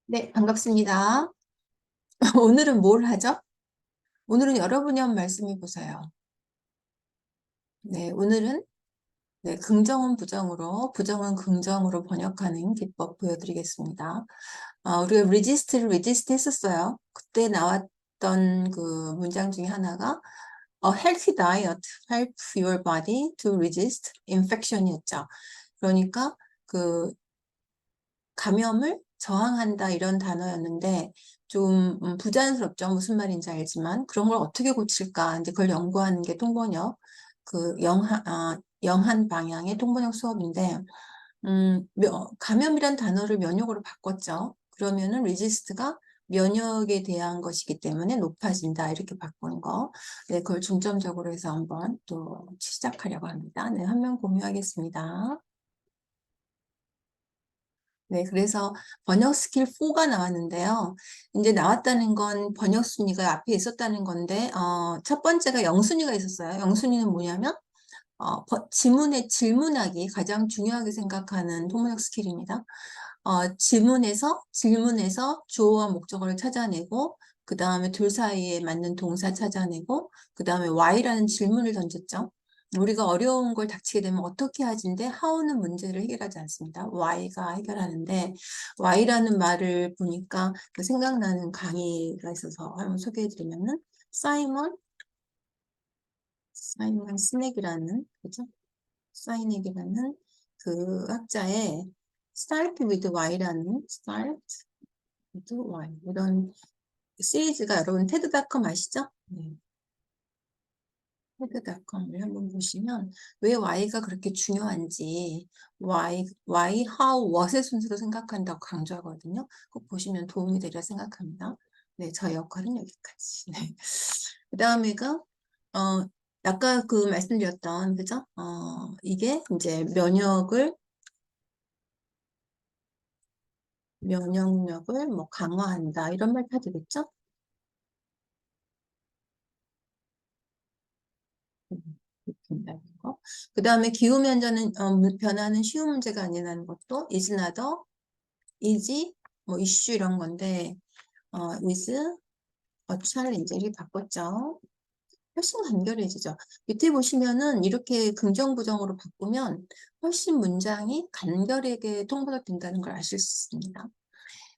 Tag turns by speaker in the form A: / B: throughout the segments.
A: 네, 반갑습니다. 오늘은 뭘 하죠? 오늘은 여러분이 한번 말씀해 보세요. 네, 오늘은 긍정은 부정으로, 부정은 긍정으로 번역하는 기법 보여드리겠습니다. 우리가 resist 했었어요. 그때 나왔던 그 문장 중에 하나가 A healthy diet help your body to resist infection이었죠. 그러니까 그 감염을 저항한다 이런 단어였는데 좀 부자연스럽죠. 무슨 말인지 알지만 그런 걸 어떻게 고칠까 이제 그걸 연구하는 게 통번역 그 영한 방향의 통번역 수업인데 감염이란 단어를 면역으로 바꿨죠. 그러면은 resist가 면역에 대한 것이기 때문에 높아진다 이렇게 바꾸는 거. 네, 그걸 중점적으로 해서 한번 또 시작하려고 합니다. 네, 화면 공유하겠습니다. 네, 그래서 번역 스킬 4가 나왔는데요. 이제 나왔다는 건 번역 순위가 앞에 있었다는 건데, 첫 번째가 영순위가 있었어요. 영순위는 뭐냐면, 지문에 질문하기 가장 중요하게 생각하는 통번역 스킬입니다. 질문에서 주어와 목적어를 찾아내고, 그 다음에 둘 사이에 맞는 동사 찾아내고, 그 다음에 why라는 질문을 던졌죠. 우리가 어려운 걸 닥치게 되면 어떻게 하지인데 how는 문제를 해결하지 않습니다. why가 해결하는데 why라는 말을 보니까 그 생각나는 강의가 있어서 한번 소개해드리면은 사이먼 스낵이라는 그죠? 사이넥이라는 그 학자의 Start with Why 이런 시리즈가 여러분 테드닷컴 아시죠? 네. 헤드닷컴을 한번 보시면 왜 Y가 그렇게 중요한지 Why, How, What의 순서로 생각한다고 강조하거든요. 꼭 보시면 도움이 되리라 생각합니다. 네, 저의 역할은 여기까지. 네. 그 다음에가 아까 그 말씀드렸던 그죠? 이게 이제 면역력을 뭐 강화한다 이런 말 다 되겠죠? 된다는 거. 그 다음에 기후 변화는 쉬운 문제가 아니라는 것도 is not a is 뭐 이슈 이런 건데 is a challenge 이렇게 바꿨죠. 훨씬 간결해지죠. 밑에 보시면은 이렇게 긍정 부정으로 바꾸면 훨씬 문장이 간결하게 통번역된다는 걸 아실 수 있습니다.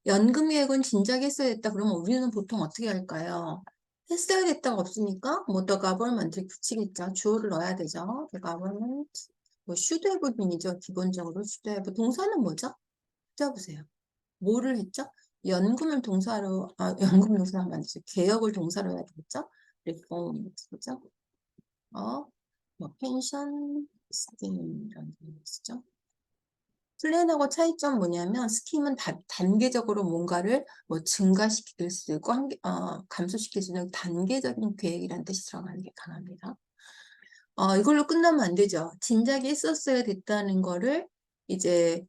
A: 연금 계획은 진작에 했어야 됐다 그러면 우리는 보통 어떻게 할까요? 했어야 됐다가 없으니까 뭐 the government 붙이겠죠. 주어를 넣어야 되죠. the government 뭐 should have beeen이죠. 기본적으로 should have 동사는 뭐죠? 찾아보세요. 뭐를 했죠? 연금 동사로 만들죠. 개혁을 동사로 해야 되겠죠? reform 그죠? 뭐 펜션 스की임이라는 게 있죠. 플랜하고 차이점 뭐냐면 스킴은 단계적으로 뭔가를 뭐 증가시킬 수 있고 감소시킬 수 있는 단계적인 계획이라는 뜻이 들어가는 게 강합니다. 이걸로 끝나면 안 되죠. 진작에 했었어야 됐다는 거를 이제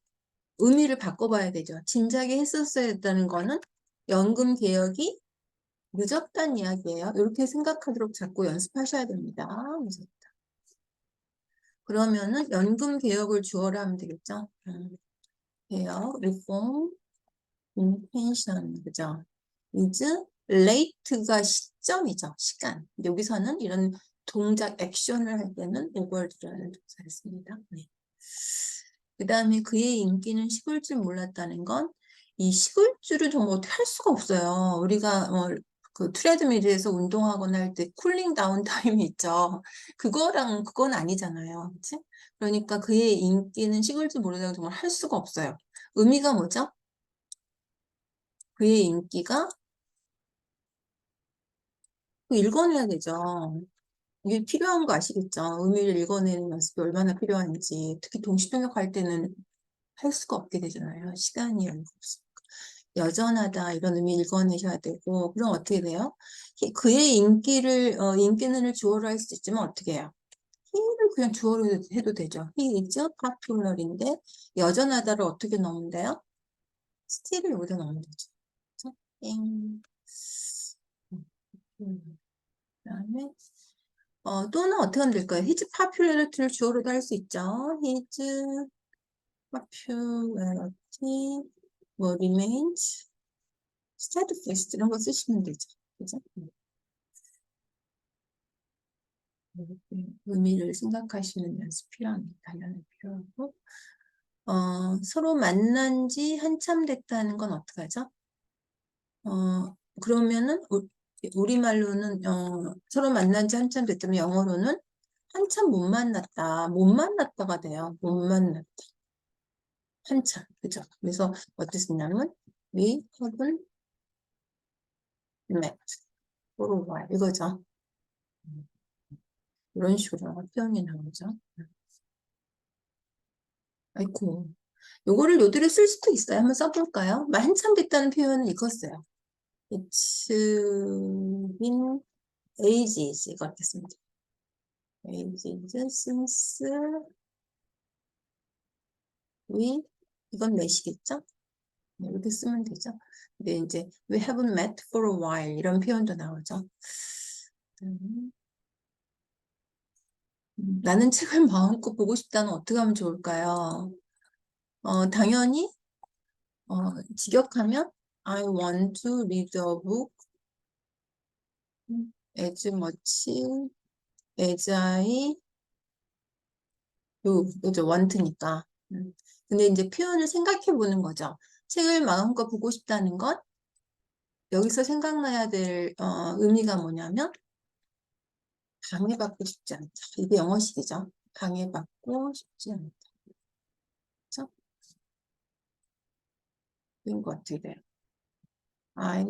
A: 의미를 바꿔봐야 되죠. 진작에 했었어야 됐다는 거는 연금 개혁이 늦었다는 이야기예요. 이렇게 생각하도록 자꾸 연습하셔야 됩니다. 그러면은 연금 개혁을 주어로 하면 되겠죠. 개혁, reform, intention, 그죠? is late가 시점이죠. 시간. 여기서는 이런 동작, 액션을 할 때는 over라는 동사를 씁니다. 네. 그 다음에 그의 인기는 식을 줄 몰랐다는 건 이 식을 줄을 정말 어떻게 할 수가 없어요. 우리가 그 트레드밀에서 운동하거나 할 때 쿨링 다운 타임이 있죠. 그건 아니잖아요. 그치? 그러니까 그의 인기는 식을 줄 모르다가 정말 할 수가 없어요. 의미가 뭐죠? 그의 인기가 읽어내야 되죠. 이게 필요한 거 아시겠죠? 의미를 읽어내는 연습이 얼마나 필요한지. 특히 동시통역 할 때는 할 수가 없게 되잖아요. 시간이 얼마 없으니까. 여전하다 이런 의미 읽어내셔야 되고 그럼 어떻게 돼요? 그의 인기는 주어로 할 수 있지만 어떻게 해요? he를 그냥 주어로 해도 되죠. he is popular인데 여전하다를 어떻게 넣으면 돼요? still을 여기다 넣으면 되죠. 그렇죠? 땡. 그다음에 또는 어떻게 하면 될까요? his popularity를 주어로도 할 수 있죠. his popularity 뭐 remains steadfast 이런 거 쓰시면 되죠. 그죠? 의미를 생각하시는 연습 필요합니다. 단련이 필요하고. 서로 만난 지 한참 됐다는 건 어떡하죠? 그러면은 우리말로는 서로 만난 지 한참 됐다면 영어로는 한참 못 만났다. 못 만났다가 돼요. 못 만났다. 한참. 그죠? 그래서 어떻게 쓰냐면 we haven't met for a while. 이거죠. 이런 식으로 표현이 나오죠. 아이고. 요거를 요대로 쓸 수도 있어요. 한번 써볼까요? 한참 됐다는 표현은 이거 써요. It's been ages. 이거 했습니다. ages since we 이건 몇이겠죠? 네, 이렇게 쓰면 되죠. 근데 이제 we haven't met for a while 이런 표현도 나오죠. 나는 책을 마음껏 보고 싶다는 어떻게 하면 좋을까요? 당연히 직역하면 I want to read a book as much as I do. 그죠? want니까. 근데 이제 표현을 생각해 보는 거죠. 책을 마음껏 보고 싶다는 것 여기서 생각나야 될 의미가 뭐냐면 방해받고 싶지 않다. 이게 영어식이죠. 방해받고 싶지 않다. 그렇죠? 이거 어떻게 돼요? I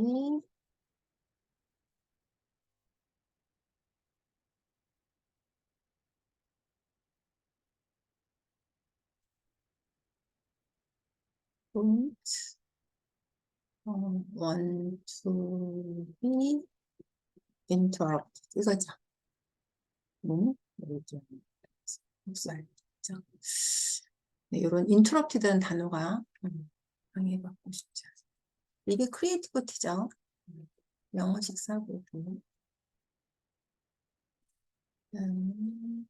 A: don't want to be interrupted. 이거죠. 이렇게 묵살. 그렇죠? 네, 이런 interrupted라는 단어가 방해받고 싶지 않다. 이게 크리에이티비티죠. 영어식 사고. 음,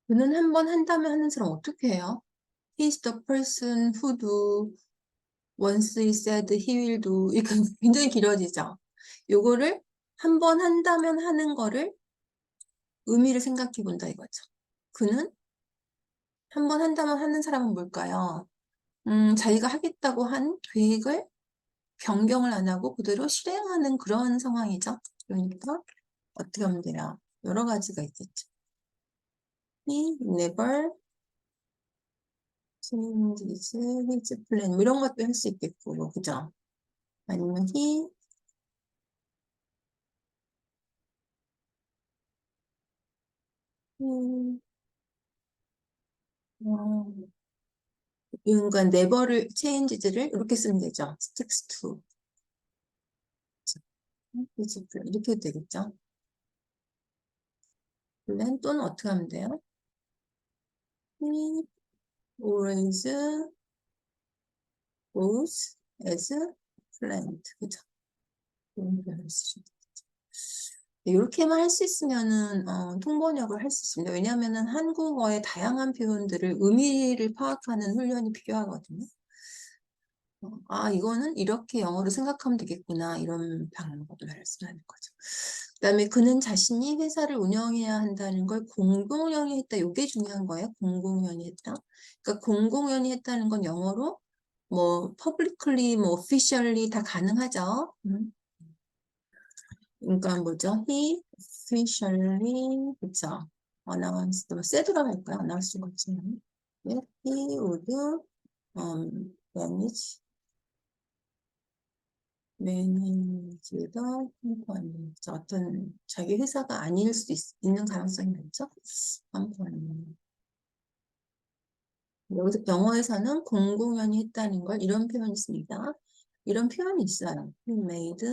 A: 그는 한 번 한다면 하는 사람 어떻게 해요? He's the person who do once he said he will do. 이거 굉장히 길어지죠. 요거를 한 번 한다면 하는 거를 의미를 생각해 본다 이거죠. 그는 한 번 한다면 하는 사람은 뭘까요? 자기가 하겠다고 한 계획을 변경을 안 하고 그대로 실행하는 그런 상황이죠. 그러니까 어떻게 하면 돼요? 여러 가지가 있겠죠. He never changes his plan. 뭐 이런 것도 할 수 있겠고, 그죠? 아니면 he, 어, 그러니까 never를 changes를 이렇게 쓰면 되죠. sticks to. his plan. 이렇게 해도 되겠죠? plan 또는 어떻게 하면 돼요? He always goes as planned. 그죠? 이런 표현을 쓰시면 되겠죠. 이렇게만 할 수 있으면은 통번역을 할 수 있습니다. 왜냐하면은 한국어의 다양한 표현들을 의미를 파악하는 훈련이 필요하거든요. 이거는 이렇게 영어로 생각하면 되겠구나 이런 방법을 말씀하는 거죠. 그다음에 그는 자신이 회사를 운영해야 한다는 걸 공공연히 했다. 이게 중요한 거예요. 공공연히 했다. 그러니까 공공연히 했다는 건 영어로 뭐 publicly, 뭐 officially 다 가능하죠. 그러니까 뭐죠? He officially 그쵸? announced 뭐 said라고 할까요? announce가 없지만 네, he would manage 매니지더 컴퍼니 어떤 자기 회사가 아닐 수 있는 가능성이 많죠? 컴퍼니 여기서 영어에서는 공공연히 했다는 걸 이런 표현이 있습니다. 이런 표현이 있어요. He made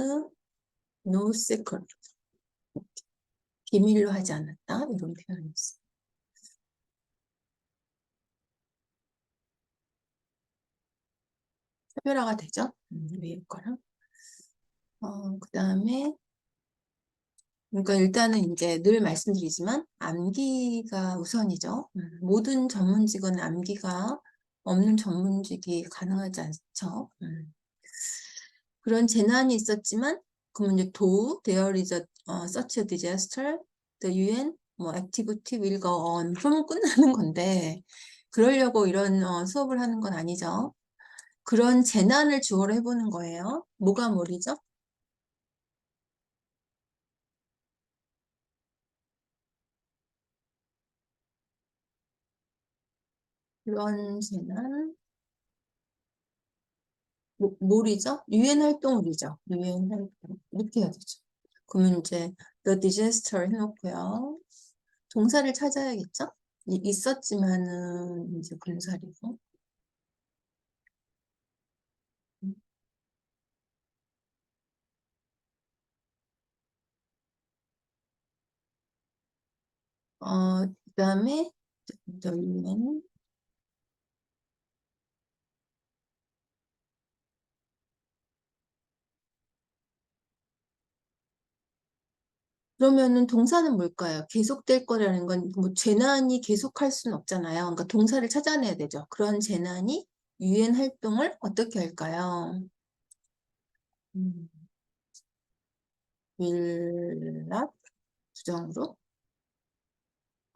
A: no secret. 비밀로 하지 않았다. 이런 표현이 있어요. 차별화가 되죠? 위에 거랑. 그 다음에 그러니까 일단은 이제 늘 말씀드리지만 암기가 우선이죠. 모든 전문직은 암기가 없는 전문직이 가능하지 않죠. 그런 재난이 있었지만 그러면 이제 there is a such a disaster, the UN 뭐 activity will go on 그러면 끝나는 건데 그러려고 이런 수업을 하는 건 아니죠. 그런 재난을 주어로 해보는 거예요. 뭐가 뭘이죠? 그런 재난 뭘이죠? 유엔 활동물이죠. 유엔 활동 이렇게 해야 되죠. 그러면 이제 the disaster 해놓고요. 동사를 찾아야겠죠? 있었지만은 이제 분사리고 그다음에 the UN 그러면은 동사는 뭘까요? 계속될 거라는 건 뭐 재난이 계속할 수는 없잖아요. 그러니까 동사를 찾아내야 되죠. 그런 재난이 유엔 활동을 어떻게 할까요? 음, will not 부정으로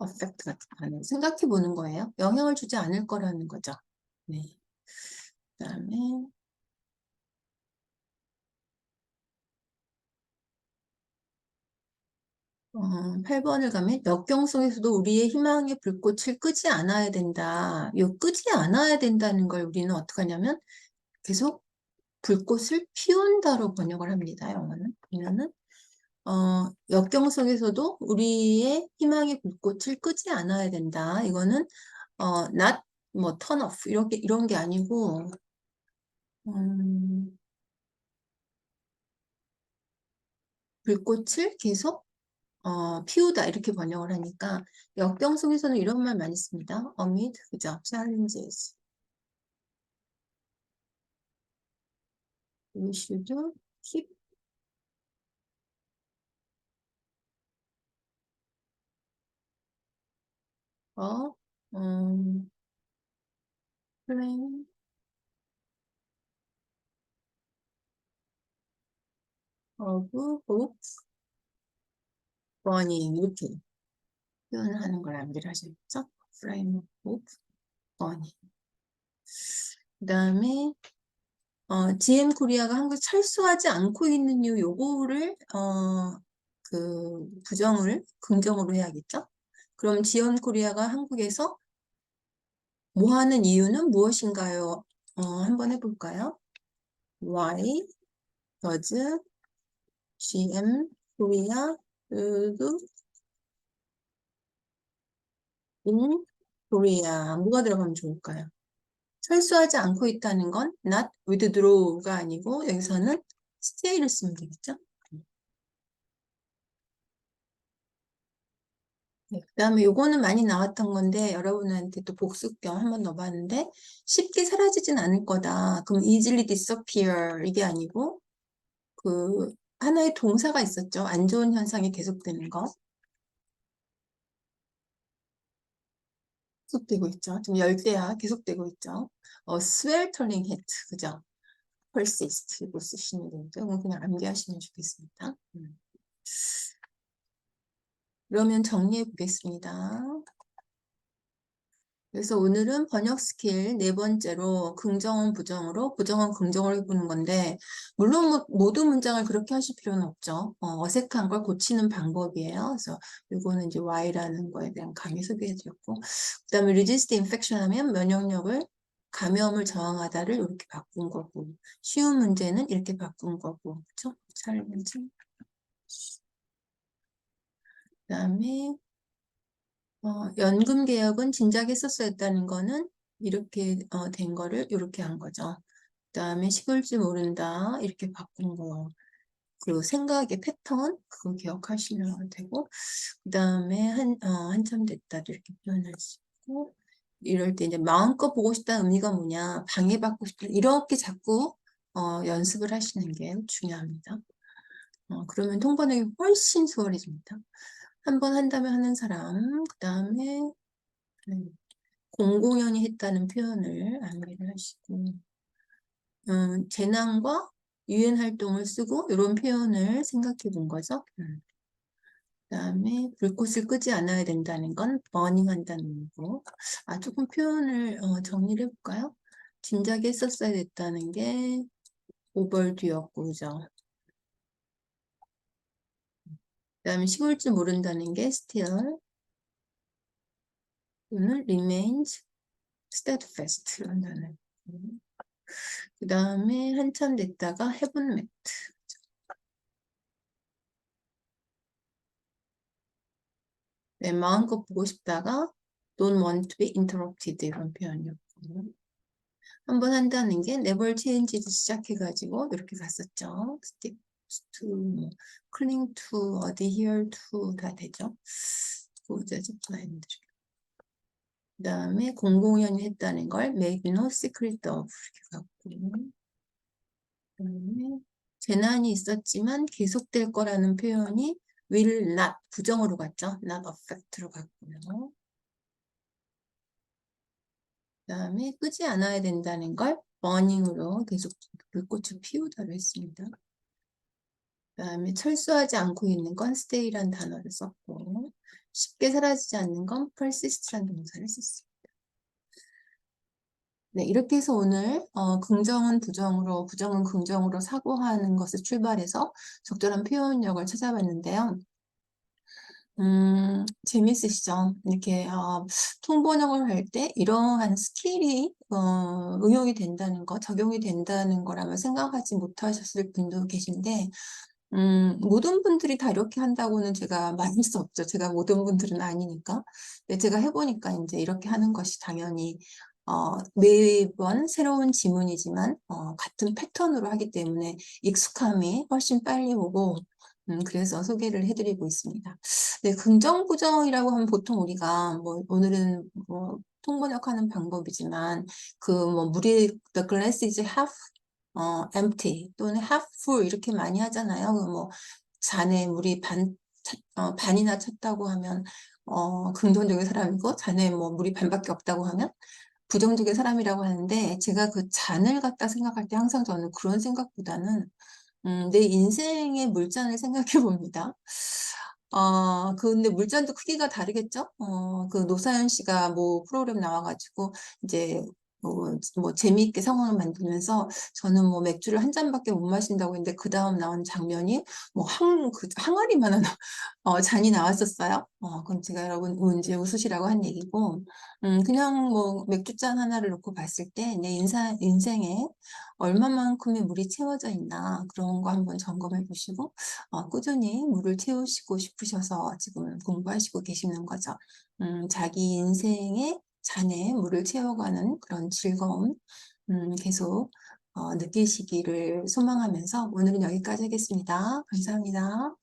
A: affect 같은 거 생각해 보는 거예요. 영향을 주지 않을 거라는 거죠. 네. 그다음에 8번을 가면 역경속에서도 우리의 희망의 불꽃을 끄지 않아야 된다. 요 끄지 않아야 된다는 걸 우리는 어떻게 하냐면 계속 불꽃을 피운다로 번역을 합니다. 영어는. 그러면은 역경 속에서도 우리의 희망의 불꽃을 끄지 않아야 된다. 이거는 not 뭐 turn off 이렇게 이런 게 아니고 음, 불꽃을 계속 피우다 이렇게 번역을 하니까 역경 속에서는 이런 말 많이 씁니다. amid 그죠? challenges we should keep a flame of hope burning 이렇게 표현하는 걸 암기를 하셨죠? flame of hope burning 그다음에 GM 코리아가 한국 철수하지 않고 있는 이유 요거를 그 부정을 긍정으로 해야겠죠? 그럼 GM 코리아가 한국에서 뭐 하는 이유는 무엇인가요? 한번 해볼까요? Why does GM 코리아 build in Korea? 뭐가 들어가면 좋을까요? 철수하지 않고 있다는 건 not withdraw가 아니고 여기서는 stay를 쓰면 되겠죠? 네, 그다음에 요거는 많이 나왔던 건데 여러분한테 또 복습 겸 한번 넣어봤는데 쉽게 사라지진 않을 거다. 그럼 easily disappear 이게 아니고 그 하나의 동사가 있었죠. 안 좋은 현상이 계속되는 거. 계속되고 있죠. 지금 열대야 계속되고 있죠. sweltering heat 그죠? persist 이거 쓰시면 되는데 이건 그냥 암기하시면 좋겠습니다. 그러면 정리해 보겠습니다. 그래서 오늘은 번역 스킬 네 번째로 긍정은 부정으로, 부정은 긍정으로 해보는 건데, 물론 모든 문장을 그렇게 하실 필요는 없죠. 어색한 걸 고치는 방법이에요. 그래서 이거는 이제 Y라는 거에 대한 강의 소개해드렸고, 그 다음에 resist infection 하면 면역력을 감염을 저항하다를 이렇게 바꾼 거고, 쉬운 문제는 이렇게 바꾼 거고, 그렇죠? 잘 문제. 그 다음에 연금 개혁은 진작 했었어야 했다는 거는 이렇게 된 거를 이렇게 한 거죠. 그다음에 식을 줄 모른다 이렇게 바꾼 거. 그 생각의 패턴 그거 기억하시면 되고 그다음에 한참 됐다 이렇게 표현할 수 있고 이럴 때 이제 마음껏 보고 싶다는 의미가 뭐냐 방해받고 싶다 이렇게 자꾸 연습을 하시는 게 중요합니다. 그러면 통번역이 훨씬 수월해집니다. 한 번 한다면 하는 사람, 그 다음에 공공연히 했다는 표현을 암기를 하시고, 재난과 유엔 활동을 쓰고 이런 표현을 생각해 본 거죠. 그 다음에 불꽃을 끄지 않아야 된다는 건 버닝 한다는 거고. 조금 표현을 정리를 해볼까요? 진작에 했었어야 됐다는 게 오버듀였고, 그죠? 그 다음에 식을 줄 모른다는 게 still 또는 remains steadfast 이런 단어. 그 다음에 한참 됐다가 haven't met. 네, 마음껏 보고 싶다가 don't want to be interrupted 이런 표현이었고. 한번 한다는 게 never change도 시작해가지고 이렇게 갔었죠. stick to, 뭐, cling to, adhere to 다 되죠. 보자지 블라인드. 그 다음에 공공연히 했다는 걸 make no secret of 이렇게 갖고. 그다음에 재난이 있었지만 계속될 거라는 표현이 will not 부정으로 갔죠. not affect로 갔고요. 그다음에 끄지 않아야 된다는 걸 burning으로 계속 불꽃을 피우다로 했습니다. 그다음에 철수하지 않고 있는 건 stay란 단어를 썼고 쉽게 사라지지 않는 건 persist란 동사를 썼습니다. 네, 이렇게 해서 오늘 긍정은 부정으로, 부정은 긍정으로 사고하는 것을 출발해서 적절한 표현력을 찾아봤는데요. 재밌으시죠? 이렇게 통번역을 할 때 이러한 스킬이 응용이 된다는 거, 적용이 된다는 거라면 생각하지 못하셨을 분도 계신데 모든 분들이 다 이렇게 한다고는 제가 말할 수 없죠. 제가 모든 분들은 아니니까. 근데 제가 해보니까 이제 이렇게 하는 것이 당연히 매번 새로운 지문이지만 같은 패턴으로 하기 때문에 익숙함이 훨씬 빨리 오고 그래서 소개를 해드리고 있습니다. 네, 긍정 부정이라고 하면 보통 우리가 뭐 오늘은 뭐 통번역하는 방법이지만 그 뭐 물이 the glass is half empty 또는 half full 이렇게 많이 하잖아요. 뭐 잔에 물이 반이나 찼다고 하면 긍정적인 사람이고 잔에 뭐 물이 반밖에 없다고 하면 부정적인 사람이라고 하는데 제가 그 잔을 갖다 생각할 때 항상 저는 그런 생각보다는 내 인생의 물잔을 생각해 봅니다. 근데 물잔도 크기가 다르겠죠? 그 노사연 씨가 뭐 프로그램 나와가지고 이제 뭐 재미있게 상황을 만들면서 저는 뭐 맥주를 한 잔밖에 못 마신다고 했는데 그 다음 나온 장면이 뭐 그 항아리만한 잔이 나왔었어요. 그럼 제가 여러분 이제 웃으시라고 한 얘기고, 그냥 뭐 맥주잔 하나를 놓고 봤을 때 내 인생에 얼마만큼의 물이 채워져 있나 그런 거 한번 점검해 보시고 꾸준히 물을 채우시고 싶으셔서 지금 공부하시고 계시는 거죠. 자기 인생의 잔에 물을 채워가는 그런 즐거움 계속 느끼시기를 소망하면서 오늘은 여기까지 하겠습니다. 감사합니다.